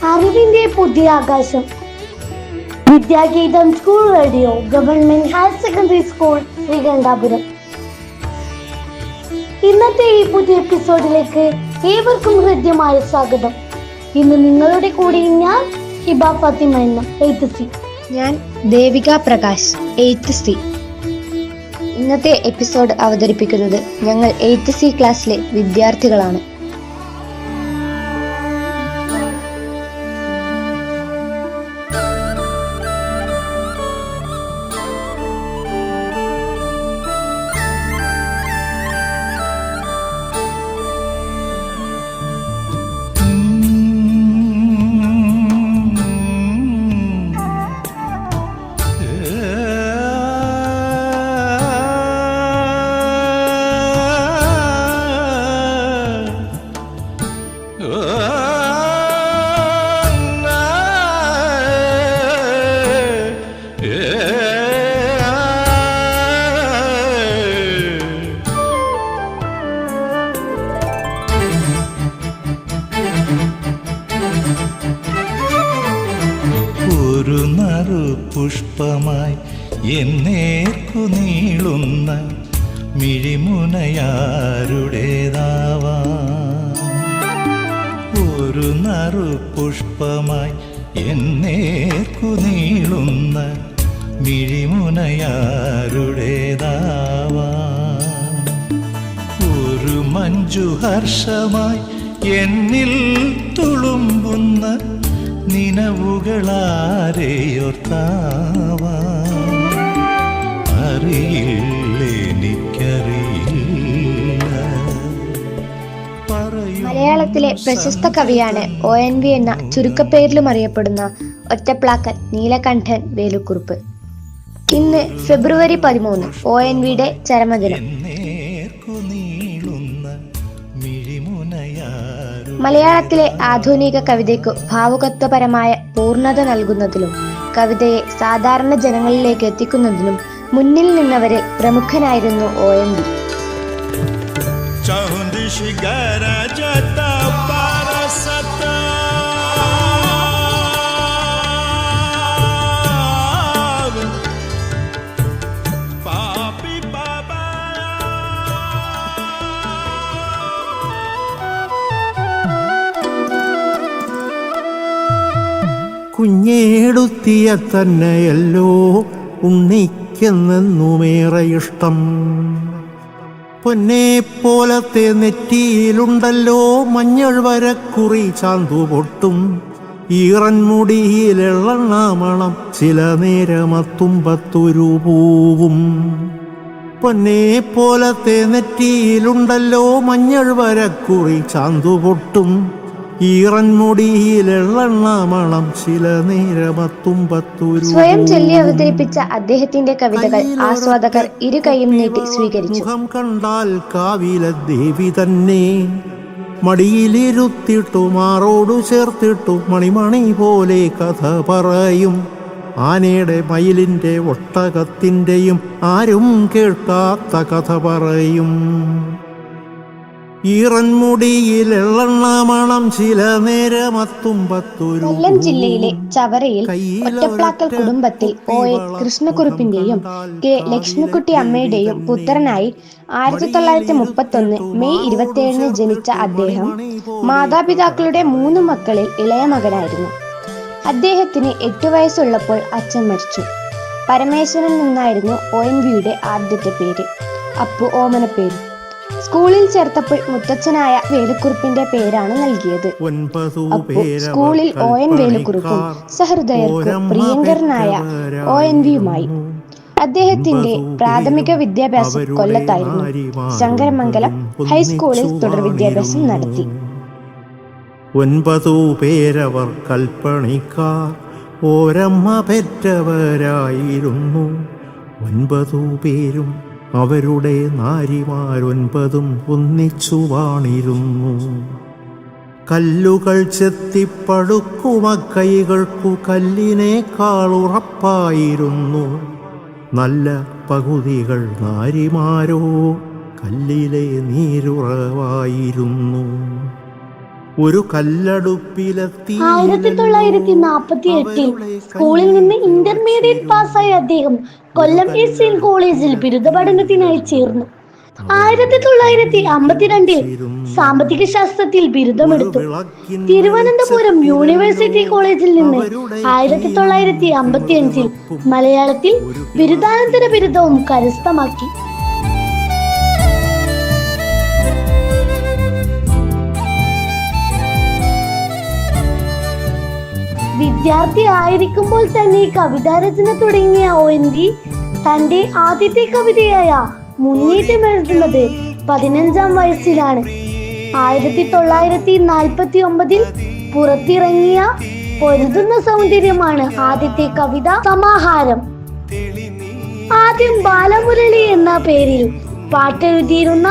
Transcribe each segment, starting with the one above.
അറിവിന്റെ പുതിയ ആകാശം. Vidyageetham school radio, government higher secondary school, Sreekandapuram. ഇന്നത്തെ ഈ പുതിയ എപ്പിസോഡിലേക്ക് ഏവർക്കും ഹൃദ്യമായ സ്വാഗതം. ഇന്ന് നിങ്ങളുടെ കൂടെ ഞാൻ ഹിബ ഫാത്തിമ എന്ന 8th C. ഞാൻ ദേവിക പ്രകാശ് 8th C. ഇന്നത്തെ എപ്പിസോഡ് അവതരിപ്പിക്കുന്നത് ഞങ്ങൾ 8th C ക്ലാസ്സിലെ വിദ്യാർത്ഥികളാണ്. ഒരു നറു പുഷ്പമായി എന്നേക്കു നീളുന്ന മിഴിമുനയാരുടേതാവാ. ഒരു നറു പുഷ്പമായി എന്നേക്കു നീളുന്ന മിഴിമുനയാരുടേതാവാ. ഒരു മഞ്ജുഹർഷമായി എന്നിൽ തുളുമ്പുന്ന നിനവുകളാരെയോർത്താവാ. മലയാളത്തിലെ പ്രശസ്ത കവിയാണ് ONV എന്ന ചുരുക്കപ്പേരിലും അറിയപ്പെടുന്ന ഒറ്റപ്ലാക്കൻ നീലകണ്ഠൻ വേലുക്കുറുപ്പ്. ഇന്ന് ഫെബ്രുവരി 13 ONVയുടെ ചരമദിനം. മലയാളത്തിലെ ആധുനിക കവിതയ്ക്കു ഭാവുകത്വപരമായ പൂർണ്ണത നൽകുന്നതിലും കവിതയെ സാധാരണ ജനങ്ങളിലേക്ക് എത്തിക്കുന്നതിനും മുന്നിൽ നിന്നവരിൽ പ്രമുഖനായിരുന്നു ONV. കുഞ്ഞേടുത്തിയ തന്നെയല്ലോ ഉണ്ണിക്കെന്നെന്നുമേറെ ഇഷ്ടം. പൊന്നെ പോലത്തെ നെറ്റിയിലുണ്ടല്ലോ മഞ്ഞൾ വരക്കുറി ചാന്തുപൊട്ടും. ഈറൻമുടിയിലെള്ളണ്ണാമണം ചില നേരമത്തുമ്പത്തൊരു പൂവും. പൊന്നെ പോലത്തെ നെറ്റിയിലുണ്ടല്ലോ മഞ്ഞൾ വരക്കുറി ചാന്തുപൊട്ടും. ഈറൻമുടിയിലെള്ളണ്ണാമണം ചില നേരമത്തുമ്പത്തൊരു. സ്വയം ചൊല്ലി അവതരിപ്പിച്ച അദ്ദേഹത്തിന്റെ കവിതകൾ ആസ്വാദകർ ഇരു കൈയും നീട്ടി സ്വീകരിച്ചു. മുഖം കണ്ടാൽ കാവിലെ ദേവി തന്നെ. മടിയിലിരുത്തിട്ടു മാറോടു ചേർത്തിട്ടു മണിമണി പോലെ കഥ പറയും. ആനയുടെ മയിലിന്റെ ഒട്ടകത്തിന്റെയും ആരും കേൾക്കാത്ത കഥ പറയും. ഈറൻമുടിയിലെള്ളണ്ണാമണം ചില നേരമത്തുമ്പത്തൊരു. കൊല്ലം ജില്ലയിലെ ചവറയിൽ ഒറ്റപ്ലാക്കൽ കുടുംബത്തിൽ OA കൃഷ്ണക്കുറുപ്പിന്റെയും K ലക്ഷ്മിക്കുട്ടി അമ്മയുടെയും പുത്രനായി 1931 മെയ് 27 ജനിച്ച അദ്ദേഹം മാതാപിതാക്കളുടെ 3 മക്കളിൽ ഇളയ മകനായിരുന്നു. അദ്ദേഹത്തിന് 8 വയസ്സുള്ളപ്പോൾ അച്ഛൻ മരിച്ചു. പരമേശ്വരൻ നിന്നായിരുന്നു ONVയുടെ ആദ്യത്തെ പേര്, അപ്പു ഓമനപ്പേര്. സ്കൂളിൽ ചേർത്തപ്പോൾ മുത്തച്ഛനായ വേലുക്കുറുപ്പിന്റെ പേരാണ് നൽകിയത്. അപ്പോൾ സ്കൂളിൽ ON വേലുക്കുറുപ്പും സഹൃദയർക്കും പ്രിയങ്കരനായ ONVയുമായി. അദ്ദേഹത്തിന്റെ പ്രാഥമിക വിദ്യാഭ്യാസം കൊല്ലത്തായിരുന്നു. ശങ്കരമംഗലം ഹൈസ്കൂളിൽ തുടർ വിദ്യാഭ്യാസം നടത്തി. 9 പേരവർ കൽപ്പണിക്കാർ ഓരമ്മ പെറ്റവരായിരുന്നു. 9 പേരും അവരുടെ നാരിമാരൊൻപതും ഒന്നിച്ചു വാണിരുന്നു. കല്ലുകൾ ചെത്തിപ്പടുക്കുമക്കൈകൾക്കു കല്ലിനേക്കാളുറപ്പായിരുന്നു. നല്ല പകുതികൾ നാരിമാരോ കല്ലിലെ നീരുറവായിരുന്നു. ഒരു കല്ലടുപ്പിലെത്തി 1948 സ്കൂളിൽ നിന്ന് ഇന്റർമീഡിയറ്റ് പാസ്സായ അദ്ദേഹം കൊല്ലം എസ്.എൻ. കോളേജിൽ ബിരുദ പഠനത്തിനായി ചേർന്നു. 1952 സാമ്പത്തിക ശാസ്ത്രത്തിൽ ബിരുദമെടുത്തു. തിരുവനന്തപുരം യൂണിവേഴ്സിറ്റി കോളേജിൽ നിന്ന് 1955 മലയാളത്തിൽ ബിരുദാനന്തര ബിരുദവും കരസ്ഥമാക്കി. വിദ്യാർത്ഥി ആയിരിക്കുമ്പോൾ തന്നെ കവിതാരചന തുടങ്ങിയ ONV തന്റെ ആദ്യത്തെ കവിതയായ മുന്നേറ്റം എഴുതുന്നത് 15-ാം വയസ്സിലാണ്. 1949 പുറത്തിറങ്ങിയ പൊരുതുന്ന സൗന്ദര്യമാണ് ആദ്യത്തെ കവിതാ സമാഹാരം. ആദ്യം ബാലമുരളി എന്ന പേരിൽ പാട്ടെഴുതിയിരുന്ന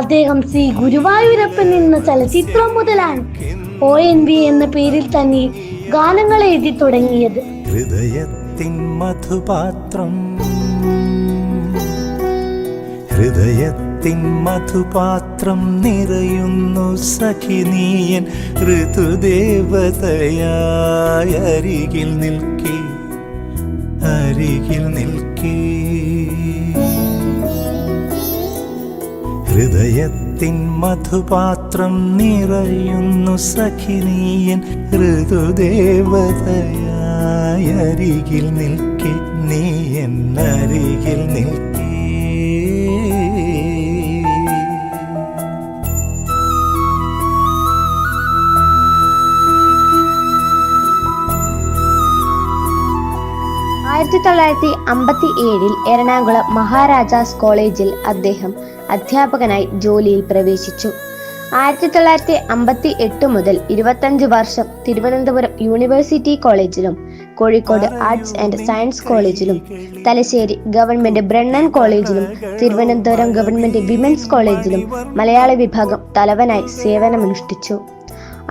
അദ്ദേഹം ശ്രീ ഗുരുവായൂരപ്പൻ എന്ന ചലച്ചിത്രം മുതലാണ് ONV എന്ന പേരിൽ തന്നെ ഗാനങ്ങൾ എഴുതി തുടങ്ങിയത്. ഹൃദയത്തിൻ മധുപാത്രം, ഹൃദയത്തിൻ മധുപാത്രം നിറയുന്നു സഖിനീയൻ ഋതുദേവതയായ അരികിൽ നിൽക്കേ, അരികിൽ നിൽക്കേ. ഹൃദയത്തിൻ മധുപാത്രം നിറയുന്നു സഖിനീയൻ ഋതുദേവതയായ അരികിൽ നിൽക്കേ, നീ എന്നരികിൽ നിൽക്കേ. എറണാകുളം മഹാരാജാസ് കോളേജിൽ അദ്ദേഹം അധ്യാപകനായി ജോലിയിൽ പ്രവേശിച്ചു. 1958 മുതൽ 25 വർഷം തിരുവനന്തപുരം യൂണിവേഴ്സിറ്റി കോളേജിലും കോഴിക്കോട് ആർട്സ് ആൻഡ് സയൻസ് കോളേജിലും തലശ്ശേരി ഗവൺമെന്റ് ബ്രണ്ണൻ കോളേജിലും തിരുവനന്തപുരം ഗവൺമെന്റ് വിമൻസ് കോളേജിലും മലയാള വിഭാഗം തലവനായി സേവനമനുഷ്ഠിച്ചു.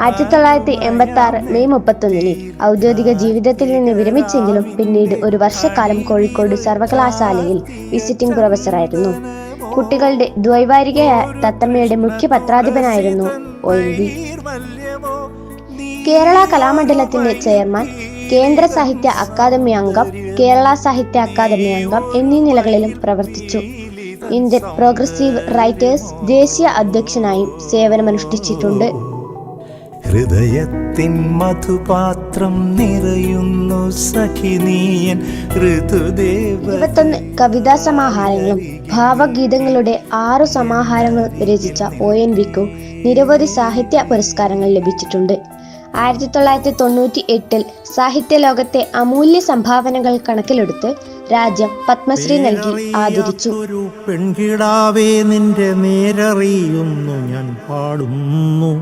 1986 മെയ് 31 ഔദ്യോഗിക ജീവിതത്തിൽ നിന്ന് വിരമിച്ചെങ്കിലും പിന്നീട് ഒരു വർഷക്കാലം കോഴിക്കോട് സർവകലാശാലയിൽ വിസിറ്റിംഗ് പ്രൊഫസറായിരുന്നു. കുട്ടികളുടെ ദ്വൈവാരികയായ തത്തമ്മയുടെ മുഖ്യ പത്രാധിപനായിരുന്നു ONV. കേരള കലാമണ്ഡലത്തിന്റെ ചെയർമാൻ, കേന്ദ്ര സാഹിത്യ അക്കാദമി അംഗം, കേരള സാഹിത്യ അക്കാദമി അംഗം എന്നീ നിലകളിലും പ്രവർത്തിച്ചു. ഇന്ത്യൻ പ്രോഗ്രസീവ് റൈറ്റേഴ്സ് ദേശീയ അധ്യക്ഷനായും സേവനമനുഷ്ഠിച്ചിട്ടുണ്ട്. ഹൃദയത്തിൻ മധുപാത്രം നിറയുന്നു സഖിനീയൻ ഋതുദേവ. 21 കവിതാ സമാഹാരങ്ങളും ഭാവഗീതങ്ങളുടെ 6 സമാഹാരങ്ങളും രചിച്ച ONVക്കു നിരവധി സാഹിത്യ പുരസ്കാരങ്ങൾ ലഭിച്ചിട്ടുണ്ട്. 1998 സാഹിത്യ ലോകത്തെ അമൂല്യ സംഭാവനകൾ കണക്കിലെടുത്ത് രാജ്യം പത്മശ്രീ നൽകി ആദരിച്ചു. പെൺകിടാവേ നിന്റെ നേരറിയുന്നു ഞാൻ പാടുന്നു,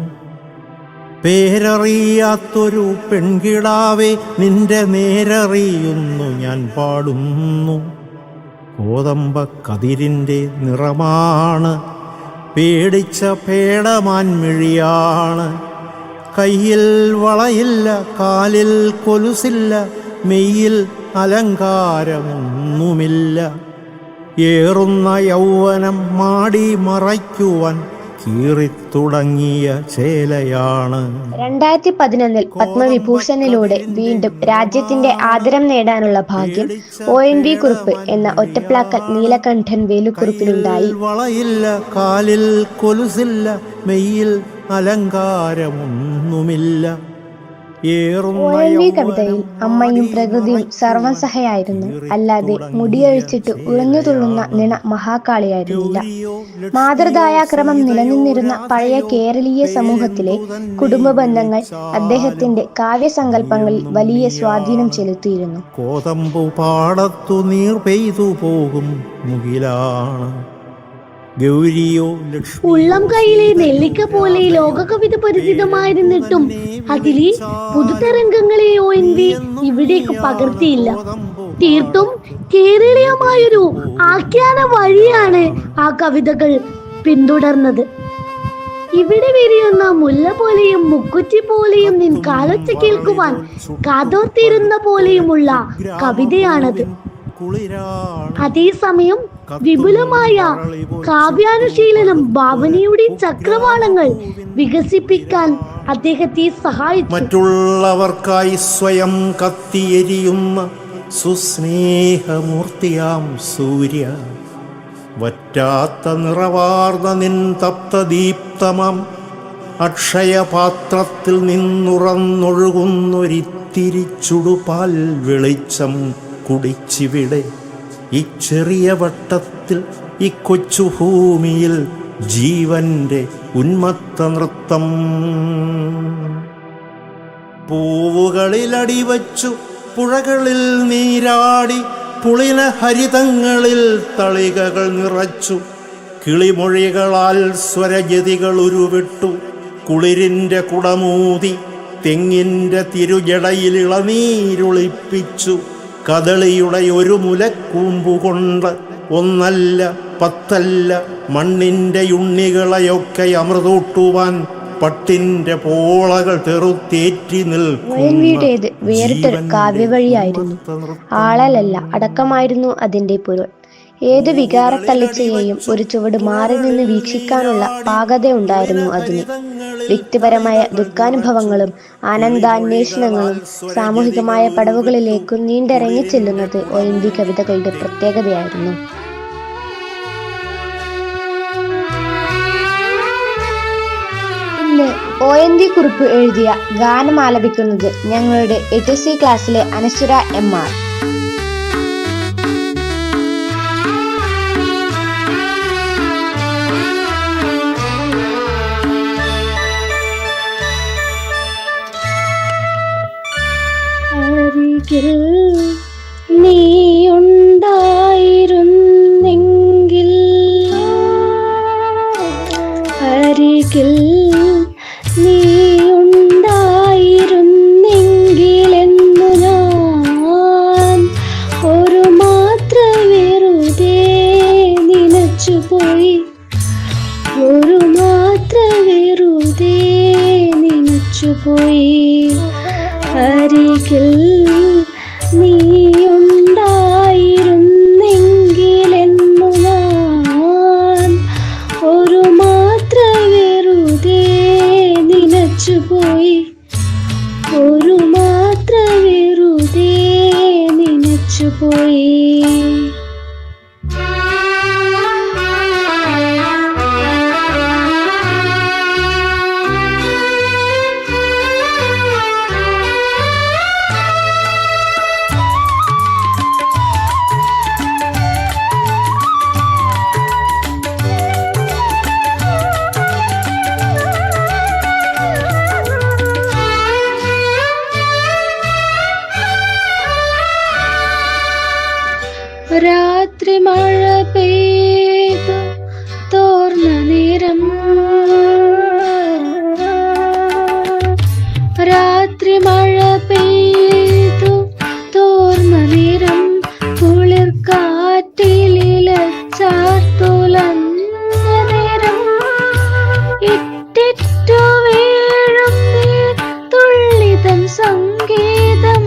പേരറിയാത്തൊരു പെൺകിടാവേ നിന്റെ നേരറിയുന്നു ഞാൻ പാടുന്നു. കോതമ്പ കതിരിൻ്റെ നിറമാണ്, പേടിച്ച പേടമാൻമിഴിയാണ്. കയ്യിൽ വളയില്ല, കാലിൽ കൊലുസില്ല, മെയ്യിൽ അലങ്കാരമൊന്നുമില്ല. ഏറുന്ന യൗവനം മാടി മറയ്ക്കുവാൻ കീറിത്തുടങ്ങിയ ചേലയാണ്. 2011 പത്മവിഭൂഷണിലൂടെ വീണ്ടും രാജ്യത്തിന്റെ ആദരം നേടാനുള്ള ഭാഗ്യം ONV കുറുപ്പ് എന്ന ഒറ്റപ്ലാക്കൽ നീലകണ്ഠൻ വേലുക്കുറുപ്പിനുണ്ടായി. വളയില്ല, കാലിൽ കൊലുസില്ല, മെയ്യിൽ അലങ്കാരമൊന്നുമില്ല. ONV കവിതയിൽ അമ്മയും പ്രകൃതിയും സർവസഹയായിരുന്നു. അല്ലാതെ മുടിയഴിച്ചിട്ട് ഉഴഞ്ഞു തുള്ളുന്ന നിണ മഹാകാളിയായിരുന്നില്ല. മാതൃദായാക്രമം നിലനിന്നിരുന്ന പഴയ കേരളീയ സമൂഹത്തിലെ കുടുംബ ബന്ധങ്ങൾ അദ്ദേഹത്തിന്റെ കാവ്യസങ്കല്പങ്ങളിൽ വലിയ സ്വാധീനം ചെലുത്തിയിരുന്നു. കോതമ്പു പാടത്തു നീർ പെയ്തു പോകും മുകിലാണ്, ഗൗരിയോ ഉള്ളം കൈയിലെ നെല്ലിക്ക പോലെ ലോക കവിത പരിചിതമായിരുന്നിട്ടും അതിലെ പുതുതരംഗങ്ങളെ ONV ഇവിടേക്ക് പകർത്തിയില്ല. തീർത്തും കേരളീയമായൊരു ആഖ്യാന വഴിയാണ് ആ കവിതകൾ പിന്തുടർന്നത്. ഇവിടെ വിരിയുന്ന മുല്ല പോലെയും മുക്കുറ്റി പോലെയും നിൻ കാലൊച്ച കേൾക്കുവാൻ കാതോർത്തിരുന്ന പോലെയുമുള്ള കവിതയാണത്. അതേസമയം വിപുലമായ കാവ്യാനുശീലനം ഭാവനയുടെ ചക്രവാളങ്ങൾ വികസിപ്പിക്കാൻ അദ്ദേഹത്തെ സഹായിച്ചു. മറ്റുള്ളവർക്കായി സ്വയം കത്തിയെരിയുന്ന സുസ്നേഹമൂർത്തിയാം സൂര്യ, വറ്റാത്ത നിറവാർന്ന നിൻ തപ്തദീപ്തമാം അക്ഷയപാത്രത്തിൽ നിന്നുറന്നൊഴുകുന്നൊരിത്തിരി ചുടുപാൽ വെളിച്ചം കുടിച്ചിവിടെ ഈ ചെറിയ വട്ടത്തിൽ ഈ കൊച്ചു ഭൂമിയിൽ ജീവന്റെ ഉന്മത്ത നൃത്തം. പൂവുകളിലടിവച്ചു പുഴകളിൽ നീരാടി പുളിന ഹരിതങ്ങളിൽ തളികകൾ നിറച്ചു കിളിമൊഴികളാൽ സ്വരജതികൾ ഉരുവിട്ടു കുളിരിൻ്റെ കുടമൂതി തെങ്ങിൻ്റെ തിരുജടയിൽ ഇളനീരൊളിപ്പിച്ചു കദളിയുടെ ഒരു മുലക്കൂമ്പുകൊണ്ട് ഒന്നല്ല പത്തല്ല മണ്ണിൻ്റെ ഉണ്ണികളെയൊക്കെ അമൃതൂട്ടുവാൻ പട്ടിന്റെ പോളകൾ തെറുത്തേറ്റി ഒയൻവിയുടേത് വേറിട്ടൊരു കാവ്യവഴിയായിരുന്നു. ആളലല്ല അടക്കമായിരുന്നു അതിന്റെ പൊരുൾ. ഏത് വികാരത്തള്ളിച്ചയെയും ഒരു ചുവട് മാറി നിന്ന് വീക്ഷിക്കാനുള്ള പാകതയുണ്ടായിരുന്നു അതിന്. വ്യക്തിപരമായ ദുഃഖാനുഭവങ്ങളും ആനന്ദാന്വേഷണങ്ങളും സാമൂഹികമായ പടവുകളിലേക്കും നീണ്ടിറങ്ങി ചെല്ലുന്നത് ഒയൻവി കവിതകളുടെ പ്രത്യേകതയായിരുന്നു. ഇന്ന് ONV കുറിപ്പ് എഴുതിയ ഗാനം ആലപിക്കുന്നത് ഞങ്ങളുടെ HSC ക്ലാസ്സിലെ അനശ്വര MR. നീയുണ്ടായിരുന്നെങ്കിൽ അരികിൽ നീയുണ്ടായിരുന്നെങ്കിലെന്നു ഞാൻ ഒരു മാത്ര വെറുതെ നനച്ചുപോയി, ഒരു മാത്ര വെറുതെ നനച്ചുപോയി. അരികിൽ നീയുണ്ടായിരുന്നെങ്കിലെന്നു ഞാൻ ഒരു മാത്ര വെറുതെ നനച്ചുപോയി, ഒരു മാത്ര വെറുതെ നനച്ചുപോയി. രാത്രി മഴ പെയ്തു തോർന്ന നേരം, രാത്രി മഴ പെയ്തു തോർന്ന നേരം, കുളിർ കാറ്റിലിലച്ചാർത്തുലഞ്ഞ നേരം, ഇറ്റിറ്റു വീഴും തുള്ളിതം സംഗീതം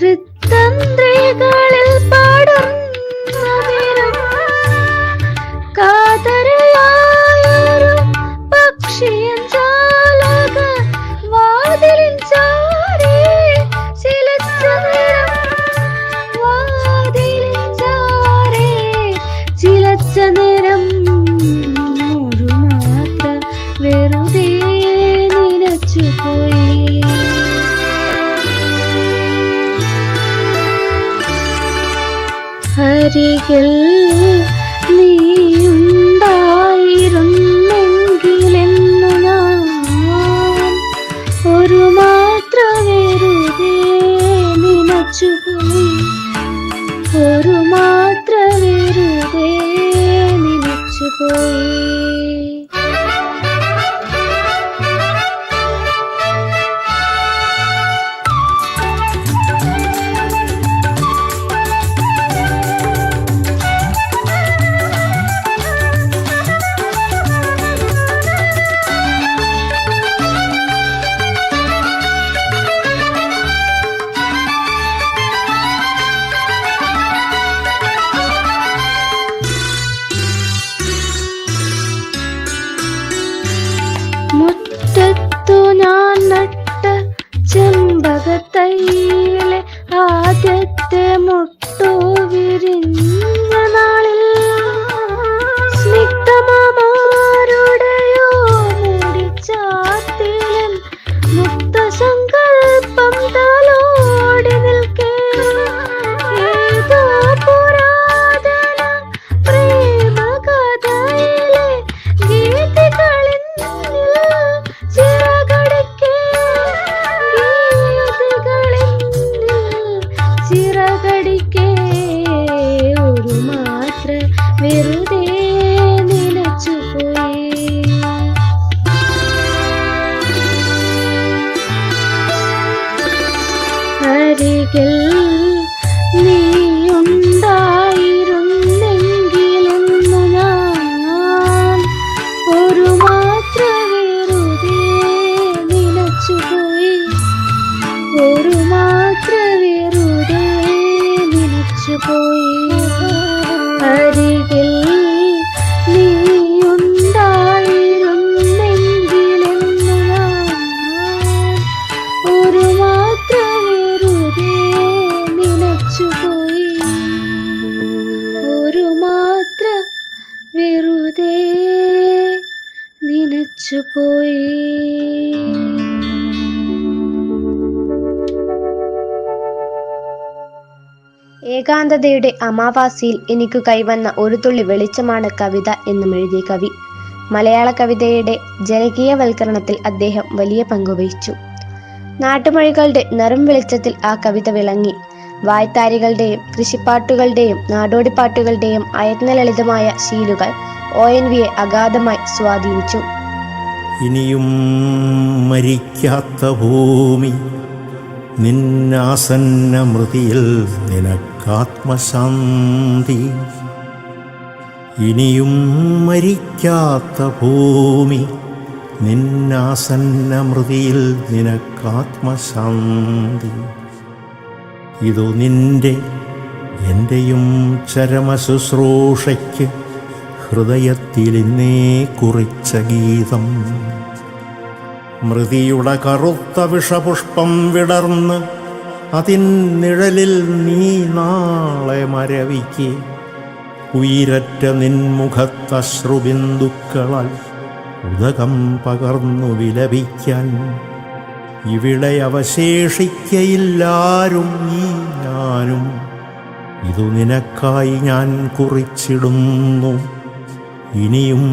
ഹൃത്തന്ത്രികളിൽ പാടും കാതരയായൊരു പക്ഷിയൻ ജാലക വാതിലിൻ ചാരി ചിലച്ച നേരം, വാതിലിൻ ചാരി ചിലച്ച നേരം, ഒരു മാത്ര വെറുതെ നനച്ചുപോയി. അരികിൽ നീയുണ്ടായിരുന്നെങ്കിലെന്നു ഞാൻ ഒരു മാത്ര വെറുതെ നനച്ചുപോയി, ഒരു മാത്ര വെറുതെ നനച്ചുപോയി. അരികിൽ നീയുണ്ടായിരുന്നെങ്കിലെന്നു ഞാൻ ഒരു മാത്ര വെറുതെ നിലച്ചുപോയി, ഒരു മാത്ര വെറുതെ നിലച്ചുപോയി. അരികിൽ നീയുണ്ടായിരുന്നെങ്കിലെന്നു ഞാൻ ഒരു മാത്ര വെറുതെ നിലച്ചുപോയി, ഒരു മാത്ര വെറുതെ നിലച്ചുപോയി. ഏകാന്തതയുടെ അമാവാസിയിൽ എനിക്ക് കൈവന്ന ഒരു തുള്ളി വെളിച്ചമാണ് കവിത എന്നും എഴുതിയ കവി. മലയാള കവിതയുടെ ജനകീയവൽക്കരണത്തിൽ അദ്ദേഹം വലിയ പങ്കുവഹിച്ചു. നാട്ടുമൊഴികളുടെ നിറം വെളിച്ചത്തിൽ ആ കവിത വിളങ്ങി. വായ്ത്താരികളുടെയും കൃഷിപ്പാട്ടുകളുടെയും നാടോടിപ്പാട്ടുകളുടെയും അയത്നലളിതമായ ശീലുകൾ ONVയെ അഗാധമായി സ്വാധീനിച്ചു. ഇനിയും മരിക്കാത്ത ഭൂമി, നിന്നാസന്ന മൃതിയിൽ നിനക്കാത്മശാന്തി. ഇനിയും മരിക്കാത്ത ഭൂമി, നിന്നാസന്ന മൃതിയിൽ നിനക്കാത്മശാന്തി. ഇതു നിന്റെ എൻ്റെയും ചരമശുശ്രൂഷയ്ക്ക് ഹൃദയത്തിലിന്നേ കുറിച്ച ഗീതം. മൃതിയുടെ കറുത്ത വിഷപുഷ്പം വിടർന്ന് അതിൻ നിഴലിൽ നീ നാളെ മരവിക്ക്. ഉയിരറ്റ നിൻമുഖത്തശ്രുബിന്ദുക്കളാൽ ഉദകം പകർന്നു വിലപിക്കാൻ ഇവിടെ അവശേഷിക്കയില്ലാരും ഈ ഞാനും. ഇതു നിനക്കായി ഞാൻ കുറിച്ചിടുന്നു, ഇനിയും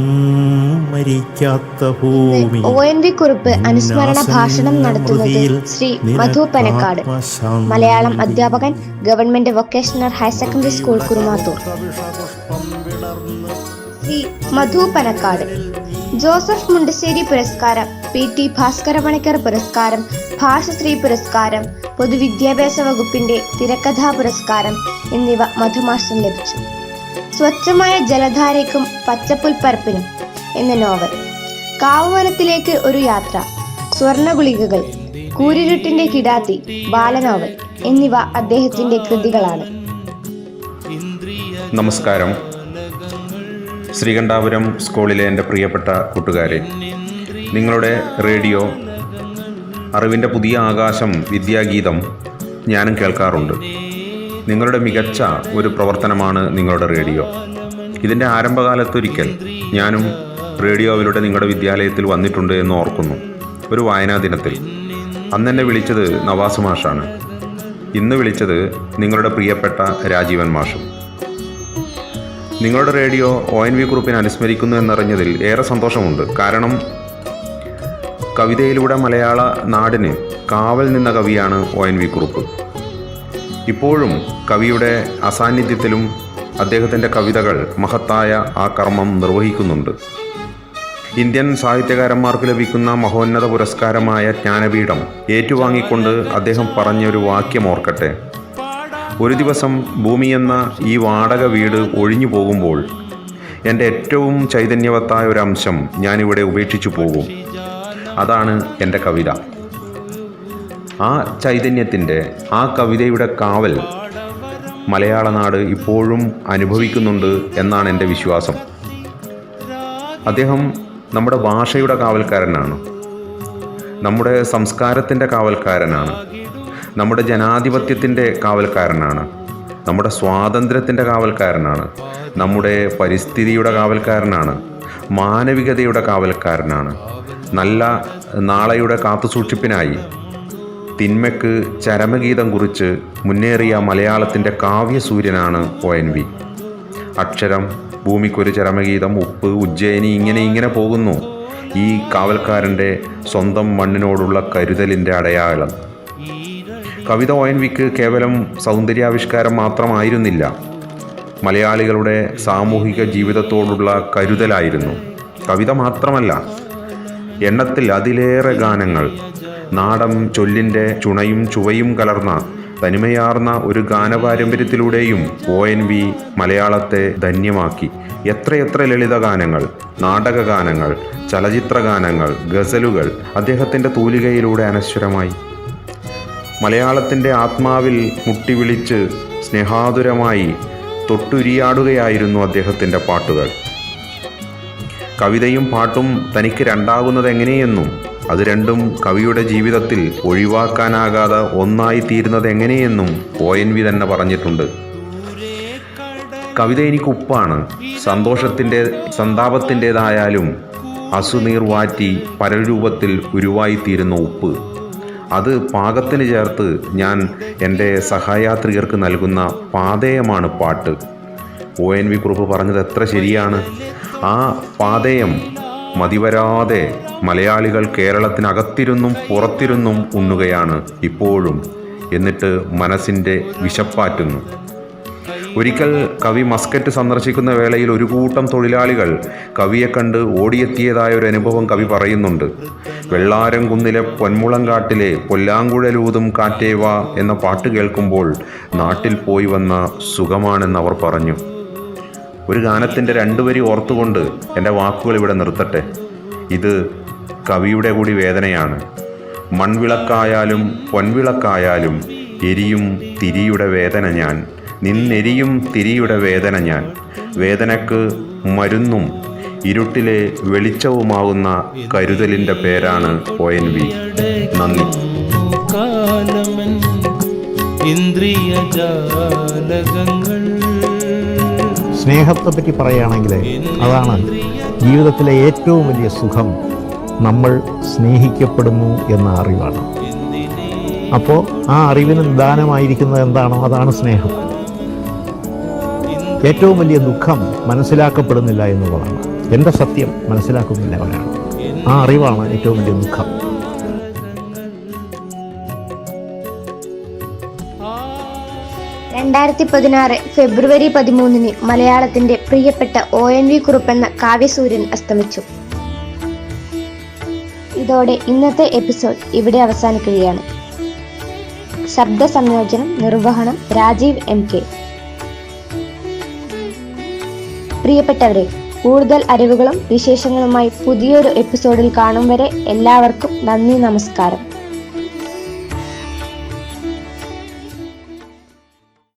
മരിക്കാത്ത ഭൂമി. ONV കുറിപ്പ് അനുസ്മരണ ഭാഷണം നടത്തുന്നത് ശ്രീ മധു പനക്കാട്, മലയാളം അധ്യാപകൻ, government vocational higher secondary school Kurumathur. Shri Madhu Panakkad Joseph Mundassery പുരസ്കാരം, PT ഭാസ്കര പണിക്കർ പുരസ്കാരം, ഭാഷശ്രീ പുരസ്കാരം, പൊതുവിദ്യാഭ്യാസ വകുപ്പിന്റെ തിരക്കഥാ പുരസ്കാരം എന്നിവ മധുമാഷിന് ലഭിച്ചു. സ്വച്ഛമായ ജലധാരയ്ക്കും പച്ചപ്പുൽപ്പരപ്പിനും എന്ന നോവൽ, കാവുവനത്തിലേക്ക് ഒരു യാത്ര, സ്വർണഗുളികകൾ, കൂരിരുട്ടിന്റെ കിടാത്തി, ബാലനോവൽ എന്നിവ അദ്ദേഹത്തിന്റെ കൃതികളാണ്. നമസ്കാരം. ശ്രീകണ്ഠാപുരം സ്കൂളിലെ എൻ്റെ പ്രിയപ്പെട്ട കൂട്ടുകാരെ, നിങ്ങളുടെ റേഡിയോ അറിവിൻ്റെ പുതിയ ആകാശം വിദ്യാഗീതം ഞാനും കേൾക്കാറുണ്ട്. നിങ്ങളുടെ മികച്ച ഒരു പ്രവർത്തനമാണ് നിങ്ങളുടെ റേഡിയോ. ഇതിൻ്റെ ആരംഭകാലത്തൊരിക്കൽ ഞാനും റേഡിയോയിലൂടെ നിങ്ങളുടെ വിദ്യാലയത്തിൽ വന്നിട്ടുണ്ട് എന്ന് ഓർക്കുന്നു. ഒരു വായനാ ദിനത്തിൽ. അന്നെന്നെ വിളിച്ചത് നവാസ് മാഷാണ്. ഇന്ന് വിളിച്ചത് നിങ്ങളുടെ പ്രിയപ്പെട്ട രാജീവൻ മാഷും. നിങ്ങളുടെ റേഡിയോ ONV കുറിപ്പിനെ അനുസ്മരിക്കുന്നു എന്നറിഞ്ഞതിൽ ഏറെ സന്തോഷമുണ്ട്. കാരണം കവിതയിലൂടെ മലയാള നാടിന് കാവൽ നിന്ന കവിയാണ് ONV കുറിപ്പ്. ഇപ്പോഴും കവിയുടെ അസാന്നിധ്യത്തിലും അദ്ദേഹത്തിൻ്റെ കവിതകൾ മഹത്തായ ആ കർമ്മം നിർവഹിക്കുന്നുണ്ട്. ഇന്ത്യൻ സാഹിത്യകാരന്മാർക്ക് ലഭിക്കുന്ന മഹോന്നത പുരസ്കാരമായ ജ്ഞാനപീഠം ഏറ്റുവാങ്ങിക്കൊണ്ട് അദ്ദേഹം പറഞ്ഞൊരു വാക്യം ഓർക്കട്ടെ: ഒരു ദിവസം ഭൂമി എന്ന ഈ വാടക വീട് ഒഴിഞ്ഞു പോകുമ്പോൾ എൻ്റെ ഏറ്റവും ചൈതന്യവത്തായ ഒരു അംശം ഞാനിവിടെ ഉപേക്ഷിച്ചു പോകും. അതാണ് എൻ്റെ കവിത. ആ ചൈതന്യത്തിൻ്റെ, ആ കവിതയുടെ കാവൽ മലയാള നാട് ഇപ്പോഴും അനുഭവിക്കുന്നുണ്ട് എന്നാണ് എൻ്റെ വിശ്വാസം. അദ്ദേഹം നമ്മുടെ ഭാഷയുടെ കാവൽക്കാരനാണ്, നമ്മുടെ സംസ്കാരത്തിൻ്റെ കാവൽക്കാരനാണ്, നമ്മുടെ ജനാധിപത്യത്തിൻ്റെ കാവൽക്കാരനാണ്, നമ്മുടെ സ്വാതന്ത്ര്യത്തിൻ്റെ കാവൽക്കാരനാണ്, നമ്മുടെ പരിസ്ഥിതിയുടെ കാവൽക്കാരനാണ്, മാനവികതയുടെ കാവൽക്കാരനാണ്. നല്ല നാളെയുടെ കാത്തുസൂക്ഷിപ്പിനായി തിന്മയ്ക്ക് ചരമഗീതം കുറിച്ച് മുന്നേറിയ മലയാളത്തിൻ്റെ കാവ്യസൂര്യനാണ് ONV. അക്ഷരം, ഭൂമിക്കൊരു ചരമഗീതം, ഉപ്പ്, ഉജ്ജയിനി, ഇങ്ങനെ പോകുന്നു ഈ കാവൽക്കാരൻ്റെ സ്വന്തം മണ്ണിനോടുള്ള കരുതലിൻ്റെ അടയാളം. കവിത ONVക്ക് കേവലം സൗന്ദര്യാവിഷ്കാരം മാത്രമായിരുന്നില്ല, മലയാളികളുടെ സാമൂഹിക ജീവിതത്തോടുള്ള കരുതലായിരുന്നു. കവിത മാത്രമല്ല, എണ്ണത്തിൽ അതിലേറെ ഗാനങ്ങൾ, നാടൻ ചൊല്ലിൻ്റെ ചുണയും ചുവയും കലർന്ന തനിമയാർന്ന ഒരു ഗാനപാരമ്പര്യത്തിലൂടെയും ONV മലയാളത്തെ ധന്യമാക്കി. എത്രയെത്ര ലളിത ഗാനങ്ങൾ, നാടകഗാനങ്ങൾ, ചലച്ചിത്ര ഗാനങ്ങൾ, ഗസലുകൾ അദ്ദേഹത്തിൻ്റെ തൂലികയിലൂടെ അനശ്വരമായി. മലയാളത്തിൻ്റെ ആത്മാവിൽ മുട്ടിവിളിച്ച് സ്നേഹാതുരമായി തൊട്ടുരിയാടുകയായിരുന്നു അദ്ദേഹത്തിൻ്റെ പാട്ടുകൾ. കവിതയും പാട്ടും തനിക്ക് രണ്ടാകുന്നത് എങ്ങനെയെന്നും അത് രണ്ടും കവിയുടെ ജീവിതത്തിൽ ഒഴിവാക്കാനാകാതെ ഒന്നായി തീരുന്നത് എങ്ങനെയെന്നും ONV തന്നെ പറഞ്ഞിട്ടുണ്ട്. കവിത എനിക്ക് ഉപ്പാണ്. സന്താപത്തിൻ്റെതായാലും അസുനീർ വാറ്റി പരരൂപത്തിൽ ഉരുവായിത്തീരുന്ന ഉപ്പ്. അത് പാകത്തിന് ചേർത്ത് ഞാൻ എൻ്റെ സഹയാത്രികർക്ക് നൽകുന്ന പാതേയമാണ് പാട്ട്. ONV കുറുപ്പ് പറഞ്ഞത് എത്ര ശരിയാണ്. ആ പാതേയം മതിവരാതെ മലയാളികൾ കേരളത്തിനകത്തിരുന്നും പുറത്തിരുന്നും ഉണ്ണുകയാണ് ഇപ്പോഴും. എന്നിട്ട് മനസ്സിൻ്റെ വിശപ്പാറ്റുന്നു. ഒരിക്കൽ കവി മസ്കറ്റ് സന്ദർശിക്കുന്ന വേളയിൽ ഒരു കൂട്ടം തൊഴിലാളികൾ കവിയെ കണ്ട് ഓടിയെത്തിയതായ ഒരു അനുഭവം കവി പറയുന്നുണ്ട്. വെള്ളാരം കുന്നിലെ പൊന്മുളങ്കാട്ടിലെ പൊല്ലാങ്കുഴലൂതും കാറ്റേവ എന്ന പാട്ട് കേൾക്കുമ്പോൾ നാട്ടിൽ പോയി വന്ന സുഖമാണെന്നവർ പറഞ്ഞു. ഒരു ഗാനത്തിൻ്റെ 2 വരി ഓർത്തുകൊണ്ട് എൻ്റെ വാക്കുകൾ ഇവിടെ നിർത്തട്ടെ. ഇത് കവിയുടെ കൂടി വേദനയാണ്. മൺവിളക്കായാലും പൊൻവിളക്കായാലും എരിയും തിരിയുടെ വേദന ഞാൻ, നിന്നെരിയും തിരിയുടെ വേദന ഞാൻ, വേദനക്ക് മരുന്നും ഇരുട്ടിലെ വെളിച്ചവുമാകുന്ന കരുതലിൻ്റെ പേരാണ് ONV. നന്ദി. സ്നേഹത്തെപ്പറ്റി പറയുകയാണെങ്കിൽ അതാണ് ജീവിതത്തിലെ ഏറ്റവും വലിയ സുഖം. നമ്മൾ സ്നേഹിക്കപ്പെടുന്നു എന്ന അറിവാണ്. അപ്പോൾ ആ അറിവിന് നിദാനമായിരിക്കുന്നത് എന്താണോ അതാണ് സ്നേഹം. ഏറ്റവും വലിയ ദുഃഖം മനസ്സിലാക്കപ്പെടുന്നില്ല എന്നുള്ളതാണ്. എൻ്റെ സത്യം മനസ്സിലാക്കുന്നില്ല അവരാണ്. ആ അറിവാണ് ഏറ്റവും വലിയ ദുഃഖം. ഫെബ്രുവരി 13 മലയാളത്തിന്റെ പ്രിയപ്പെട്ട ONV കുറുപ്പ് എന്ന കാവ്യസൂര്യൻ അസ്തമിച്ചു. ഇതോടെ ഇന്നത്തെ എപ്പിസോഡ് ഇവിടെ അവസാനിക്കുകയാണ്. ശബ്ദ സംയോജനം, നിർവഹണം രാജീവ് MK. പ്രിയപ്പെട്ടവരെ, കൂടുതൽ അറിവുകളും വിശേഷങ്ങളുമായി പുതിയൊരു എപ്പിസോഡിൽ കാണും വരെ എല്ലാവർക്കും നന്ദി, നമസ്കാരം.